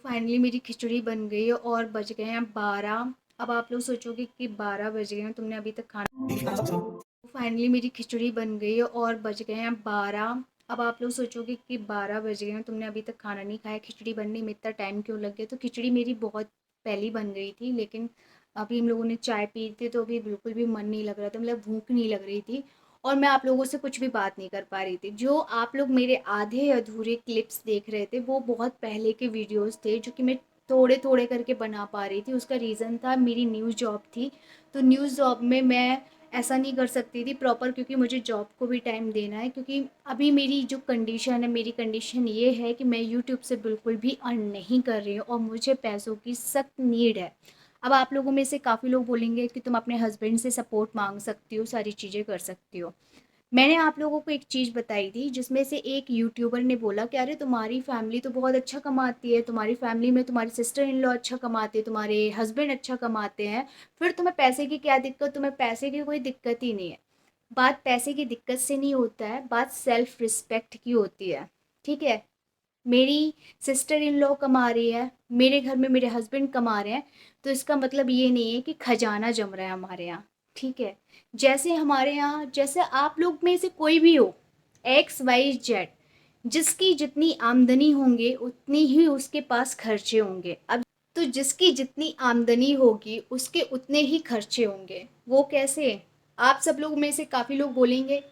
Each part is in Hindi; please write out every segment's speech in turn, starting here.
फाइनली मेरी खिचड़ी बन गई है और बज गए हैं 12। अब आप लोग सोचोगे कि 12 बज गए हैं, तुमने अभी तक खाना। फाइनली मेरी खिचड़ी बन गई है और बज गए हैं 12। अब आप लोग सोचोगे कि 12 बज गए हैं, तुमने अभी तक खाना नहीं खाया, खिचड़ी बनने में इतना टाइम क्यों लग गया। तो खिचड़ी मेरी बहुत पहले बन गई थी, लेकिन अभी हम लोगों ने चाय पी थी तो अभी बिल्कुल भी मन नहीं लग रहा था, मतलब भूख नहीं लग रही थी। और मैं आप लोगों से कुछ भी बात नहीं कर पा रही थी। जो आप लोग मेरे आधे अधूरे क्लिप्स देख रहे थे वो बहुत पहले के वीडियोस थे, जो कि मैं थोड़े थोड़े करके बना पा रही थी। उसका रीज़न था मेरी न्यू जॉब थी, तो न्यू जॉब में मैं ऐसा नहीं कर सकती थी प्रॉपर, क्योंकि मुझे जॉब को भी टाइम देना है। क्योंकि अभी मेरी जो कंडीशन है, मेरी कंडीशन ये है कि मैं यूट्यूब से बिल्कुल भी अर्न नहीं कर रही हूँ और मुझे पैसों की सख्त नीड है। अब आप लोगों में से काफ़ी लोग बोलेंगे कि तुम अपने हस्बैंड से सपोर्ट मांग सकती हो, सारी चीज़ें कर सकती हो। मैंने आप लोगों को एक चीज़ बताई थी जिसमें से एक यूट्यूबर ने बोला कि अरे तुम्हारी फैमिली तो बहुत अच्छा कमाती है, तुम्हारी फैमिली में तुम्हारी सिस्टर इन लॉ अच्छा कमाती है, तुम्हारे हस्बैंड अच्छा कमाते हैं, फिर तुम्हें पैसे की क्या दिक्कत, तुम्हें पैसे की कोई दिक्कत ही नहीं है। बात पैसे की दिक्कत से नहीं होता है, बात सेल्फ रिस्पेक्ट की होती है। ठीक है, मेरी सिस्टर इन लॉ कमा रही है, मेरे घर में मेरे हस्बैंड कमा रहे हैं, तो इसका मतलब ये नहीं है कि खजाना जम रहा है हमारे यहाँ। ठीक है, जैसे हमारे यहाँ, जैसे आप लोग में से कोई भी हो, XYZ, जिसकी जितनी आमदनी होंगे उतनी ही उसके पास खर्चे होंगे। अब तो जिसकी जितनी आमदनी होगी उसके उतने ही खर्चे होंगे। वो कैसे? आप सब लोग में से काफ़ी लोग बोलेंगे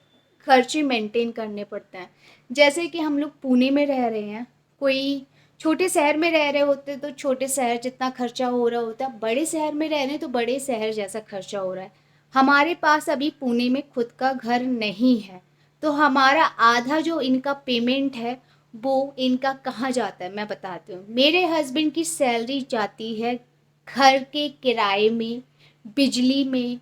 खर्चे मेंटेन करने पड़ते हैं। जैसे कि हम लोग पुणे में रह रहे हैं, कोई छोटे शहर में रह रहे होते तो छोटे शहर जितना खर्चा हो रहा होता, बड़े शहर में रह रहे हैं तो बड़े शहर जैसा खर्चा हो रहा है। हमारे पास अभी पुणे में खुद का घर नहीं है, तो हमारा आधा जो इनका पेमेंट है वो इनका कहाँ जाता है मैं बताती हूँ। मेरे हस्बैंड की सैलरी जाती है घर के किराए में, बिजली में,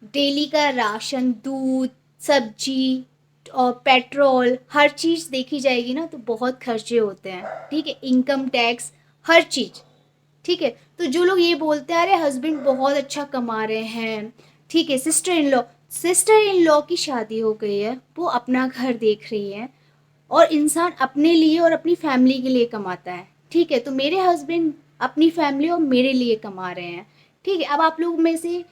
डेली का राशन, दूध, सब्जी और पेट्रोल, हर चीज़ देखी जाएगी ना तो बहुत खर्चे होते हैं। ठीक है, इनकम टैक्स, हर चीज़। ठीक है, तो जो लोग ये बोलते हैं अरे हस्बैंड बहुत अच्छा कमा रहे हैं, ठीक है, सिस्टर इन लॉ की शादी हो गई है, वो अपना घर देख रही है, और इंसान अपने लिए और अपनी फैमिली के लिए कमाता है। ठीक है, तो मेरे हस्बैंड अपनी फैमिली और मेरे लिए कमा रहे हैं। ठीक है, अब आप लोग में से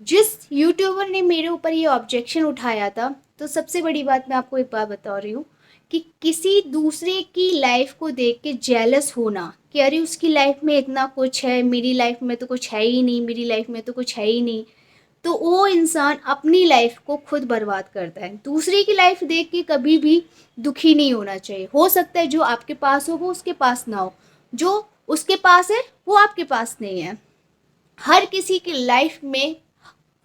जिस यूट्यूबर ने मेरे ऊपर ये ऑब्जेक्शन उठाया था, तो सबसे बड़ी बात मैं आपको एक बात बता रही हूँ कि किसी दूसरे की लाइफ को देख के जेलस होना कि अरे उसकी लाइफ में इतना कुछ है, मेरी लाइफ में तो कुछ है ही नहीं, मेरी लाइफ में तो कुछ है ही नहीं, तो वो इंसान अपनी लाइफ को खुद बर्बाद करता है। दूसरे की लाइफ देख के कभी भी दुखी नहीं होना चाहिए। हो सकता है जो आपके पास हो वो उसके पास ना हो, जो उसके पास है वो आपके पास नहीं है। हर किसी की लाइफ में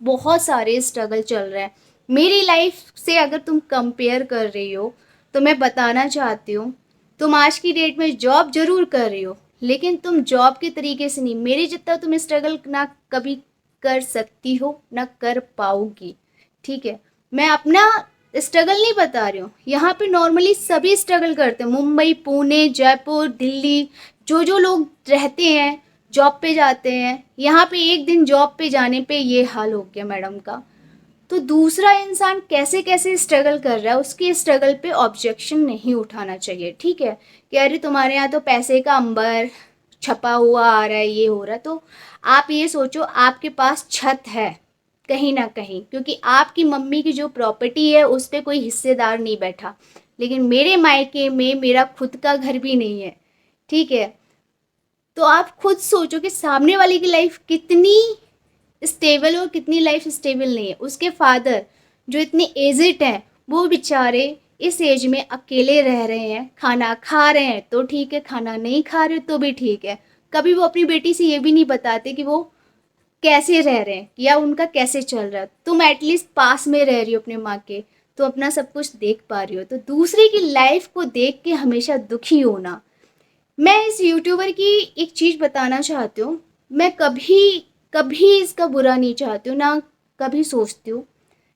बहुत सारे स्ट्रगल चल रहे हैं। मेरी लाइफ से अगर तुम कंपेयर कर रही हो तो मैं बताना चाहती हूँ, तुम आज की डेट में जॉब जरूर कर रही हो, लेकिन तुम जॉब के तरीके से नहीं, मेरे जितना तुम स्ट्रगल ना कभी कर सकती हो ना कर पाओगी। ठीक है, मैं अपना स्ट्रगल नहीं बता रही हूँ, यहाँ पे नॉर्मली सभी स्ट्रगल करते हैं, मुंबई, पुणे, जयपुर, दिल्ली, जो जो लोग रहते हैं, जॉब पे जाते हैं, यहाँ पे एक दिन जॉब पे जाने पे ये हाल हो गया मैडम का। तो दूसरा इंसान कैसे कैसे स्ट्रगल कर रहा है, उसके स्ट्रगल पे ऑब्जेक्शन नहीं उठाना चाहिए। ठीक है, कि अरे तुम्हारे यहाँ तो पैसे का अंबर छपा हुआ आ रहा है, ये हो रहा है, तो आप ये सोचो आपके पास छत है कहीं ना कहीं, क्योंकि आपकी मम्मी की जो प्रॉपर्टी है उस पर कोई हिस्सेदार नहीं बैठा, लेकिन मेरे मायके में मेरा खुद का घर भी नहीं है। ठीक है, तो आप खुद सोचो कि सामने वाले की लाइफ कितनी स्टेबल और कितनी लाइफ स्टेबल नहीं है। उसके फादर जो इतने एजिड हैं वो बेचारे इस एज में अकेले रह रहे हैं, खाना खा रहे हैं तो ठीक है, खाना नहीं खा रहे तो भी ठीक है। कभी वो अपनी बेटी से ये भी नहीं बताते कि वो कैसे रह रहे हैं या उनका कैसे चल रहा है। तुम एटलीस्ट पास में रह रही हो अपने माँ के, तो अपना सब कुछ देख पा रही हो, तो दूसरे की लाइफ को देख के हमेशा दुखी होना। मैं इस यूट्यूबर की एक चीज़ बताना चाहती हूँ, मैं कभी कभी इसका बुरा नहीं चाहती हूँ, ना कभी सोचती हूँ,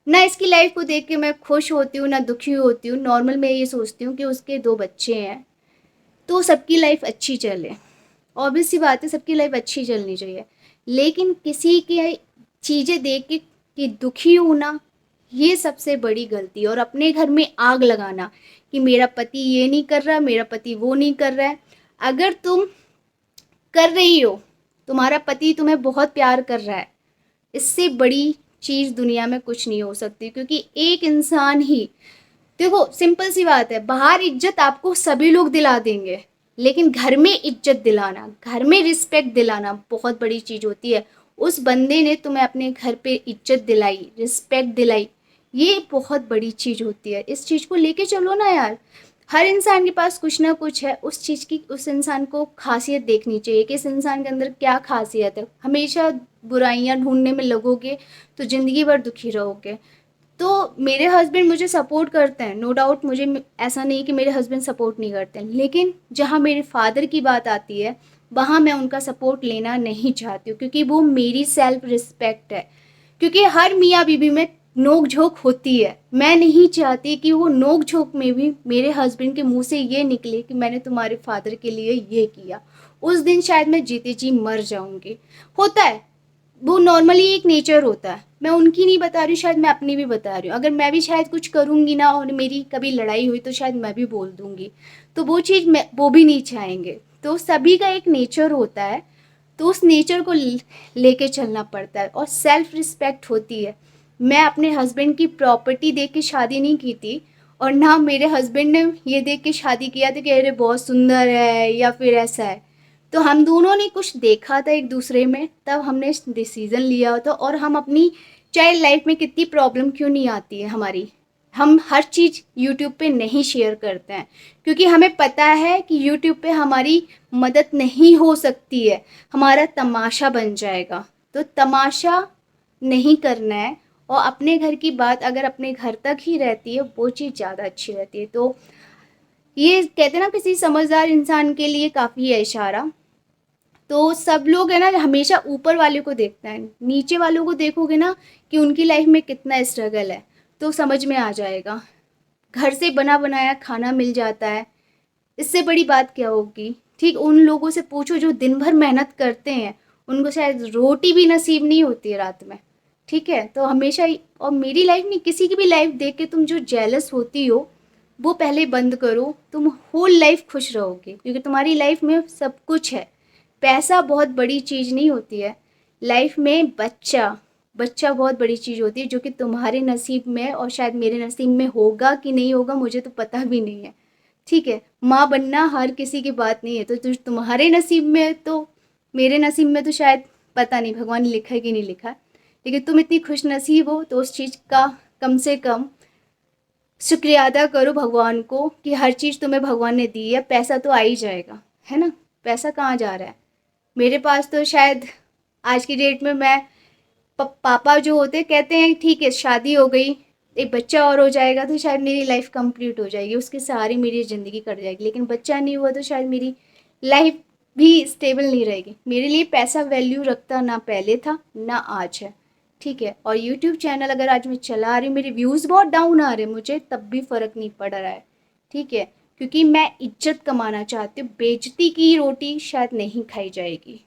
ना इसकी लाइफ को देख के मैं खुश होती हूँ ना दुखी होती हूँ। नॉर्मल मैं ये सोचती हूँ कि उसके 2 बच्चे हैं तो सबकी लाइफ अच्छी चले, ऑब्वियस सी बात है, सबकी लाइफ अच्छी चलनी चाहिए। लेकिन किसी के चीज़ें देख के कि दुखी होना, ये सबसे बड़ी गलती, और अपने घर में आग लगाना कि मेरा पति ये नहीं कर रहा, मेरा पति वो नहीं कर रहा है। अगर तुम कर रही हो, तुम्हारा पति तुम्हें बहुत प्यार कर रहा है, इससे बड़ी चीज़ दुनिया में कुछ नहीं हो सकती। क्योंकि एक इंसान ही, देखो सिंपल सी बात है, बाहर इज्जत आपको सभी लोग दिला देंगे, लेकिन घर में इज्जत दिलाना, घर में रिस्पेक्ट दिलाना बहुत बड़ी चीज़ होती है। उस बंदे ने तुम्हें अपने घर पे इज्जत दिलाई, रिस्पेक्ट दिलाई, ये बहुत बड़ी चीज़ होती है। इस चीज़ को लेके चलो ना यार। हर इंसान के पास कुछ ना कुछ है, उस चीज़ की उस इंसान को खासियत देखनी चाहिए कि इस इंसान के अंदर क्या खासियत है। हमेशा बुराइयां ढूंढने में लगोगे तो ज़िंदगी भर दुखी रहोगे। तो मेरे हस्बैंड मुझे सपोर्ट करते हैं, नो डाउट। मुझे ऐसा नहीं कि मेरे हस्बैंड सपोर्ट नहीं करते हैं, लेकिन जहाँ मेरे फादर की बात आती है वहाँ मैं उनका सपोर्ट लेना नहीं चाहती हूँ, क्योंकि वो मेरी सेल्फ रिस्पेक्ट है। क्योंकि हर मियाँ बीवी में नोक झोंक होती है, मैं नहीं चाहती कि वो नोक झोंक में भी मेरे हस्बैंड के मुंह से ये निकले कि मैंने तुम्हारे फादर के लिए ये किया। उस दिन शायद मैं जीते जी मर जाऊंगी। होता है, वो नॉर्मली एक नेचर होता है। मैं उनकी नहीं बता रही हूँ, शायद मैं अपनी भी बता रही हूँ। अगर मैं भी शायद कुछ करूँगी ना और मेरी कभी लड़ाई हुई तो शायद मैं भी बोल दूँगी, तो वो चीज़ मैं वो भी नहीं चाहेंगे। तो सभी का एक नेचर होता है, तो उस नेचर को लेके चलना पड़ता है और सेल्फ रिस्पेक्ट होती है। मैं अपने हस्बैंड की प्रॉपर्टी देख के शादी नहीं की थी, और ना मेरे हस्बैंड ने ये देख के शादी किया था कि अरे बहुत सुंदर है या फिर ऐसा है। तो हम दोनों ने कुछ देखा था एक दूसरे में, तब हमने डिसीज़न लिया था। और हम अपनी, चाहे लाइफ में कितनी प्रॉब्लम क्यों नहीं आती है हमारी, हम हर चीज़ यूट्यूब पे नहीं शेयर करते हैं, क्योंकि हमें पता है कि यूट्यूब पे हमारी मदद नहीं हो सकती है, हमारा तमाशा बन जाएगा। तो तमाशा नहीं करना है, और अपने घर की बात अगर अपने घर तक ही रहती है वो चीज़ ज़्यादा अच्छी रहती है। तो ये कहते हैं ना, किसी समझदार इंसान के लिए काफ़ी है इशारा। तो सब लोग है ना हमेशा ऊपर वाले को देखते हैं, नीचे वालों को देखोगे ना कि उनकी लाइफ में कितना स्ट्रगल है, तो समझ में आ जाएगा। घर से बना बनाया खाना मिल जाता है, इससे बड़ी बात क्या होगी। ठीक, उन लोगों से पूछो जो दिन भर मेहनत करते हैं, उनको शायद रोटी भी नसीब नहीं होती है रात में। ठीक है, तो हमेशा ही, और मेरी लाइफ नहीं, किसी की भी लाइफ देख के तुम जो जेलस होती हो वो पहले बंद करो। तुम होल लाइफ खुश रहोगे, क्योंकि तुम्हारी लाइफ में सब कुछ है। पैसा बहुत बड़ी चीज़ नहीं होती है लाइफ में। बच्चा, बच्चा बहुत बड़ी चीज़ होती है, जो कि तुम्हारे नसीब में और शायद मेरे नसीब में होगा कि नहीं होगा मुझे तो पता भी नहीं है। ठीक है, माँ बनना हर किसी की बात नहीं है, तो तुम्हारे नसीब में है, तो मेरे नसीब में तो शायद पता नहीं भगवान ने लिखा है कि नहीं लिखा है। लेकिन तुम इतनी खुश नसीब हो तो उस चीज़ का कम से कम शुक्रिया अदा करो भगवान को, कि हर चीज़ तुम्हें भगवान ने दी है। पैसा तो आ ही जाएगा, है ना। पैसा कहाँ जा रहा है। मेरे पास तो शायद आज की डेट में मैं, पापा जो होते कहते हैं ठीक है शादी हो गई, एक बच्चा और हो जाएगा तो शायद मेरी लाइफ कंप्लीट हो जाएगी, उसके सहारे मेरी ज़िंदगी कट जाएगी। लेकिन बच्चा नहीं हुआ तो शायद मेरी लाइफ भी स्टेबल नहीं रहेगी। मेरे लिए पैसा वैल्यू रखता ना पहले था ना आज है। ठीक है, और यूट्यूब चैनल अगर आज मैं चला रही हूँ, मेरे व्यूज़ बहुत डाउन आ रहे हैं, मुझे तब भी फ़र्क नहीं पड़ रहा है। ठीक है, क्योंकि मैं इज्जत कमाना चाहती हूँ, बेइज्जती की रोटी शायद नहीं खाई जाएगी।